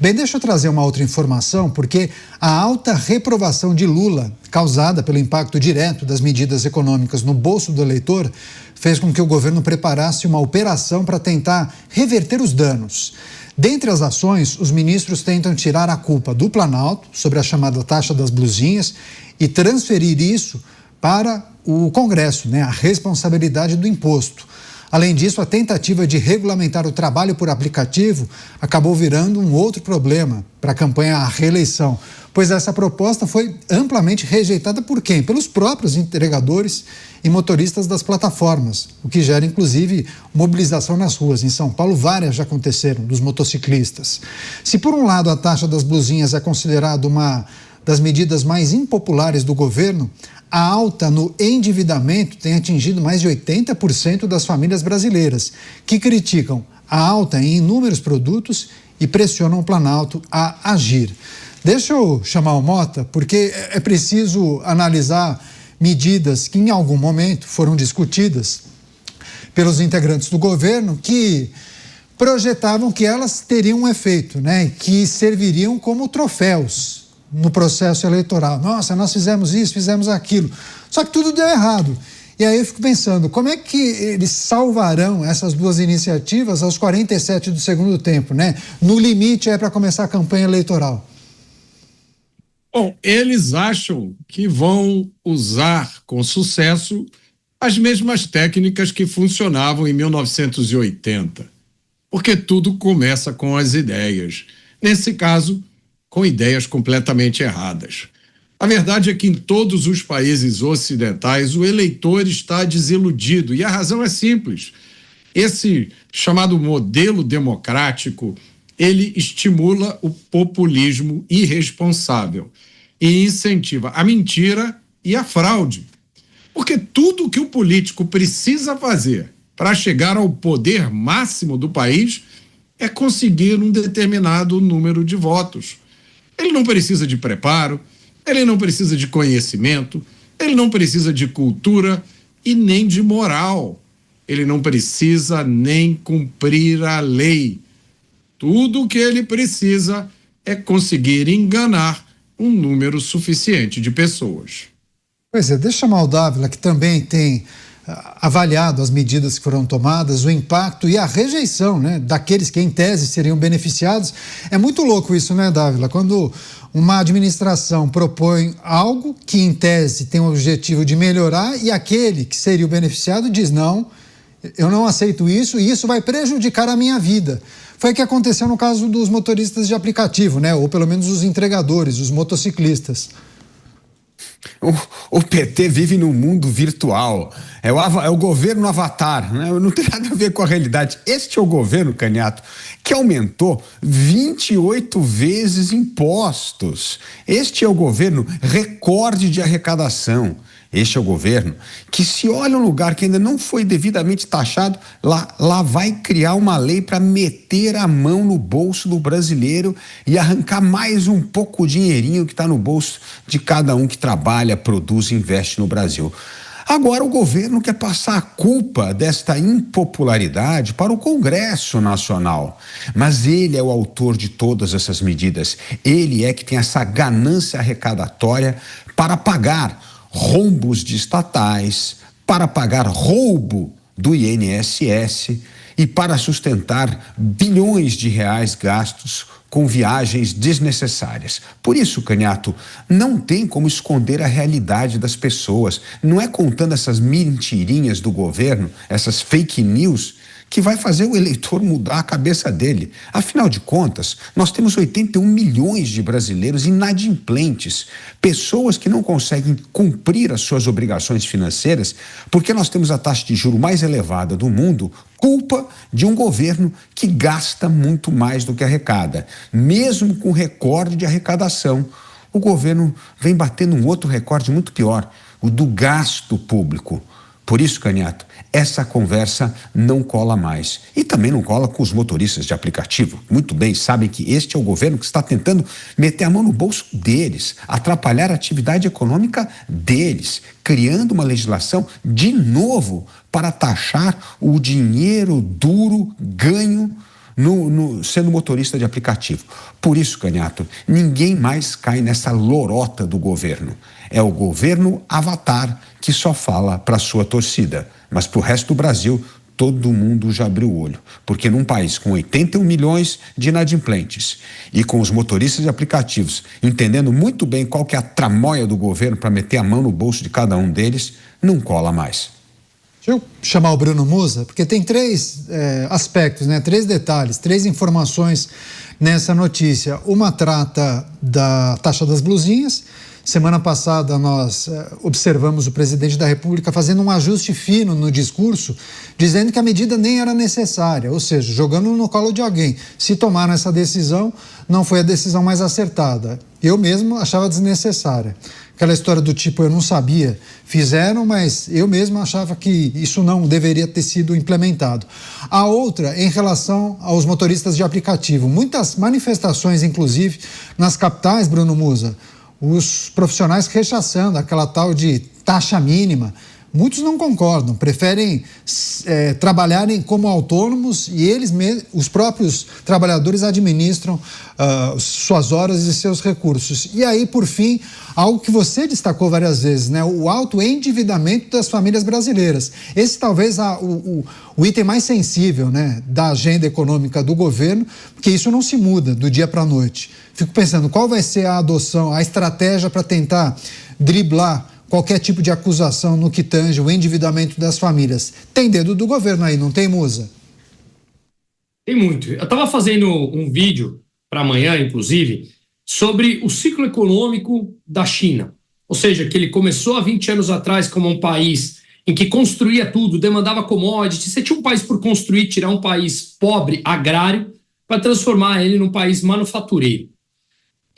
Bem, deixa eu trazer uma outra informação, porque a alta reprovação de Lula, causada pelo impacto direto das medidas econômicas no bolso do eleitor, fez com que o governo preparasse uma operação para tentar reverter os danos. Dentre as ações, os ministros tentam tirar a culpa do Planalto sobre a chamada taxa das blusinhas e transferir isso para o Congresso, a responsabilidade do imposto. Além disso, a tentativa de regulamentar o trabalho por aplicativo acabou virando um outro problema para a campanha à reeleição, pois essa proposta foi amplamente rejeitada por quem? Pelos próprios entregadores e motoristas das plataformas, o que gera, inclusive, mobilização nas ruas. Em São Paulo, várias já aconteceram, dos motociclistas. Se, por um lado, a taxa das blusinhas é considerada uma das medidas mais impopulares do governo, a alta no endividamento tem atingido mais de 80% das famílias brasileiras, que criticam a alta em inúmeros produtos e pressionam o Planalto a agir. Deixa eu chamar o Mota, porque é preciso analisar medidas que em algum momento foram discutidas pelos integrantes do governo que projetavam que elas teriam um efeito, que serviriam como troféus no processo eleitoral. Nossa, nós fizemos isso, fizemos aquilo. Só que tudo deu errado. E aí eu fico pensando, como é que eles salvarão essas duas iniciativas aos 47 do segundo tempo, No limite para começar a campanha eleitoral. Bom, eles acham que vão usar com sucesso as mesmas técnicas que funcionavam em 1980. Porque tudo começa com as ideias. Nesse caso, com ideias completamente erradas. A verdade é que em todos os países ocidentais o eleitor está desiludido e a razão é simples. Esse chamado modelo democrático, ele estimula o populismo irresponsável e incentiva a mentira e a fraude. Porque tudo que o político precisa fazer para chegar ao poder máximo do país é conseguir um determinado número de votos. Ele não precisa de preparo, ele não precisa de conhecimento, ele não precisa de cultura e nem de moral. Ele não precisa nem cumprir a lei. Tudo o que ele precisa é conseguir enganar um número suficiente de pessoas. Pois é, deixa eu chamar o Dávila, que também tem avaliado as medidas que foram tomadas, o impacto e a rejeição, daqueles que em tese seriam beneficiados. É muito louco isso, Dávila? Quando uma administração propõe algo que em tese tem o objetivo de melhorar e aquele que seria o beneficiado diz não, eu não aceito isso e isso vai prejudicar a minha vida. Foi o que aconteceu no caso dos motoristas de aplicativo, ou pelo menos os entregadores, os motociclistas. O PT vive num mundo virtual, é o governo avatar, não tem nada a ver com a realidade. Este é o governo, Canhato, que aumentou 28 vezes impostos. Este é o governo recorde de arrecadação. Este é o governo que, se olha um lugar que ainda não foi devidamente taxado, lá vai criar uma lei para meter a mão no bolso do brasileiro e arrancar mais um pouco o dinheirinho que está no bolso de cada um que trabalha, produz e investe no Brasil. Agora o governo quer passar a culpa desta impopularidade para o Congresso Nacional. Mas ele é o autor de todas essas medidas. Ele é que tem essa ganância arrecadatória para pagar rombos de estatais, para pagar roubo do INSS e para sustentar bilhões de reais gastos com viagens desnecessárias. Por isso, Canhato, não tem como esconder a realidade das pessoas. Não é contando essas mentirinhas do governo, essas fake news, que vai fazer o eleitor mudar a cabeça dele. Afinal de contas, nós temos 81 milhões de brasileiros inadimplentes, pessoas que não conseguem cumprir as suas obrigações financeiras porque nós temos a taxa de juros mais elevada do mundo, culpa de um governo que gasta muito mais do que arrecada. Mesmo com recorde de arrecadação, o governo vem batendo um outro recorde muito pior, o do gasto público. Por isso, Canhato, essa conversa não cola mais. E também não cola com os motoristas de aplicativo. Muito bem, sabem que este é o governo que está tentando meter a mão no bolso deles, atrapalhar a atividade econômica deles, criando uma legislação, de novo, para taxar o dinheiro duro ganho sendo motorista de aplicativo. Por isso, Canhato, ninguém mais cai nessa lorota do governo. É o governo avatar que só fala para a sua torcida. Mas para o resto do Brasil, todo mundo já abriu o olho. Porque num país com 81 milhões de inadimplentes e com os motoristas de aplicativos entendendo muito bem qual que é a tramóia do governo para meter a mão no bolso de cada um deles, não cola mais. Deixa eu chamar o Bruno Musa, porque tem três aspectos, né? 3 detalhes, 3 informações nessa notícia. Uma trata da taxa das blusinhas. Semana passada nós observamos o presidente da República fazendo um ajuste fino no discurso, dizendo que a medida nem era necessária, ou seja, jogando no colo de alguém. Se tomaram essa decisão, não foi a decisão mais acertada. Eu mesmo achava desnecessária. Aquela história do tipo, eu não sabia, fizeram, mas eu mesmo achava que isso não deveria ter sido implementado. A outra, em relação aos motoristas de aplicativo. Muitas manifestações, inclusive, nas capitais, Bruno Musa, os profissionais rechaçando aquela tal de taxa mínima. Muitos não concordam, preferem trabalharem como autônomos e eles mesmos, os próprios trabalhadores administram suas horas e seus recursos. E aí, por fim, algo que você destacou várias vezes, né? O alto endividamento das famílias brasileiras. Esse talvez o item mais sensível, né, da agenda econômica do governo, porque isso não se muda do dia para a noite. Fico pensando, qual vai ser a adoção, a estratégia para tentar driblar qualquer tipo de acusação no que tange o endividamento das famílias. Tem dedo do governo aí, não tem, Musa? Tem muito. Eu estava fazendo um vídeo para amanhã, inclusive, sobre o ciclo econômico da China. Ou seja, que ele começou há 20 anos atrás como um país em que construía tudo, demandava commodities. Você tinha um país por construir, tirar um país pobre, agrário, para transformar ele num país manufatureiro.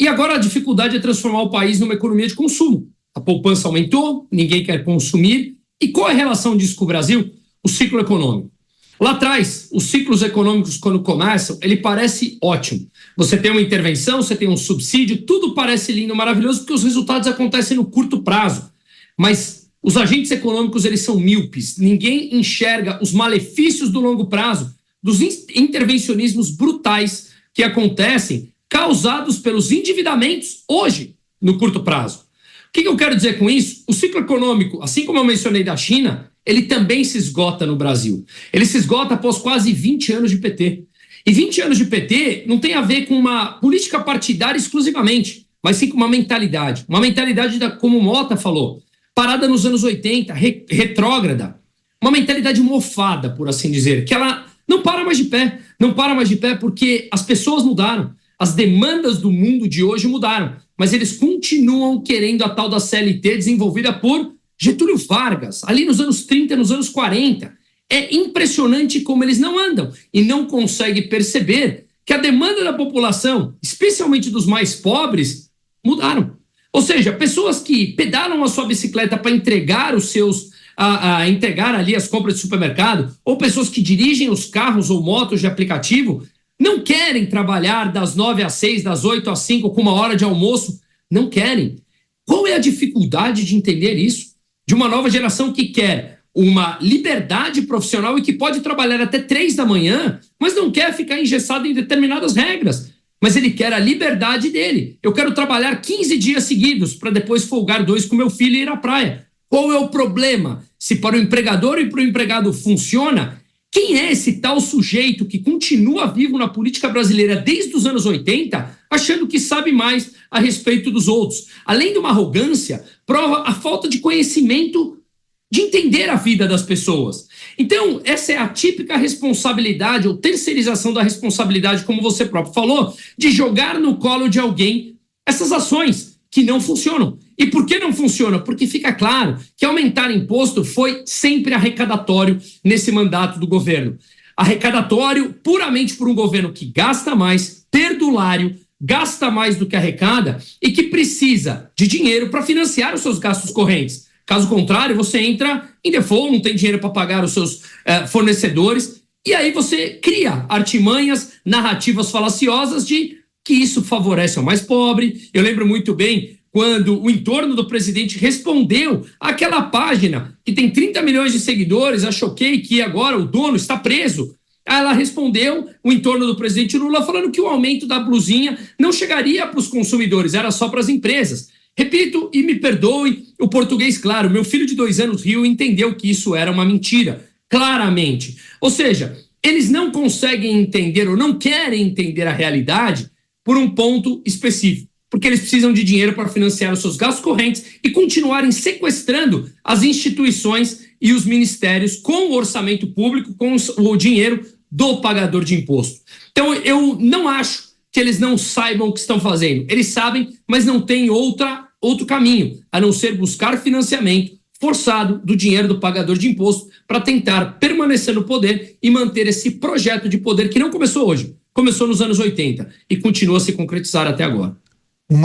E agora a dificuldade é transformar o país numa economia de consumo. A poupança aumentou, ninguém quer consumir. E qual é a relação disso com o Brasil? O ciclo econômico. Lá atrás, os ciclos econômicos, quando começam, ele parece ótimo. Você tem uma intervenção, você tem um subsídio, tudo parece lindo, maravilhoso, porque os resultados acontecem no curto prazo. Mas os agentes econômicos, eles são míopes. Ninguém enxerga os malefícios do longo prazo, dos intervencionismos brutais que acontecem, causados pelos endividamentos hoje, no curto prazo. O que eu quero dizer com isso? O ciclo econômico, assim como eu mencionei da China, ele também se esgota no Brasil. Ele se esgota após quase 20 anos de PT. E 20 anos de PT não tem a ver com uma política partidária exclusivamente, mas sim com uma mentalidade. Uma mentalidade, como o Mota falou, parada nos anos 80, retrógrada. Uma mentalidade mofada, por assim dizer, que ela não para mais de pé. Não para mais de pé porque as pessoas mudaram. As demandas do mundo de hoje mudaram, mas eles continuam querendo a tal da CLT desenvolvida por Getúlio Vargas, ali nos anos 30, nos anos 40. É impressionante como eles não andam e não conseguem perceber que a demanda da população, especialmente dos mais pobres, mudaram. Ou seja, pessoas que pedalam a sua bicicleta para entregar os seus, entregar ali as compras de supermercado, ou pessoas que dirigem os carros ou motos de aplicativo, não querem trabalhar das 9 às 6, das 8 às 5, com uma hora de almoço. Não querem. Qual é a dificuldade de entender isso? De uma nova geração que quer uma liberdade profissional e que pode trabalhar até 3 da manhã, mas não quer ficar engessado em determinadas regras. Mas ele quer a liberdade dele. Eu quero trabalhar 15 dias seguidos para depois folgar 2 com meu filho e ir à praia. Qual é o problema? Se para o empregador e para o empregado funciona, quem é esse tal sujeito que continua vivo na política brasileira desde os anos 80, achando que sabe mais a respeito dos outros? Além de uma arrogância, prova a falta de conhecimento de entender a vida das pessoas. Então, essa é a típica responsabilidade ou terceirização da responsabilidade, como você próprio falou, de jogar no colo de alguém essas ações que não funcionam. E por que não funciona? Porque fica claro que aumentar imposto foi sempre arrecadatório nesse mandato do governo. Arrecadatório puramente por um governo que gasta mais, perdulário, gasta mais do que arrecada e que precisa de dinheiro para financiar os seus gastos correntes. Caso contrário, você entra em default, não tem dinheiro para pagar os seus fornecedores e aí você cria artimanhas, narrativas falaciosas de que isso favorece o mais pobre. Eu lembro muito bem quando o entorno do presidente respondeu àquela página que tem 30 milhões de seguidores, a Choquei, que agora o dono está preso. Ela respondeu o entorno do presidente Lula falando que o aumento da blusinha não chegaria para os consumidores, era só para as empresas. Repito, e me perdoe o português claro, meu filho de 2 anos riu e entendeu que isso era uma mentira, claramente. Ou seja, eles não conseguem entender ou não querem entender a realidade por um ponto específico, porque eles precisam de dinheiro para financiar os seus gastos correntes e continuarem sequestrando as instituições e os ministérios com o orçamento público, com o dinheiro do pagador de imposto. Então, eu não acho que eles não saibam o que estão fazendo. Eles sabem, mas não tem outro caminho, a não ser buscar financiamento forçado do dinheiro do pagador de imposto para tentar permanecer no poder e manter esse projeto de poder que não começou hoje, começou nos anos 80 e continua a se concretizar até agora.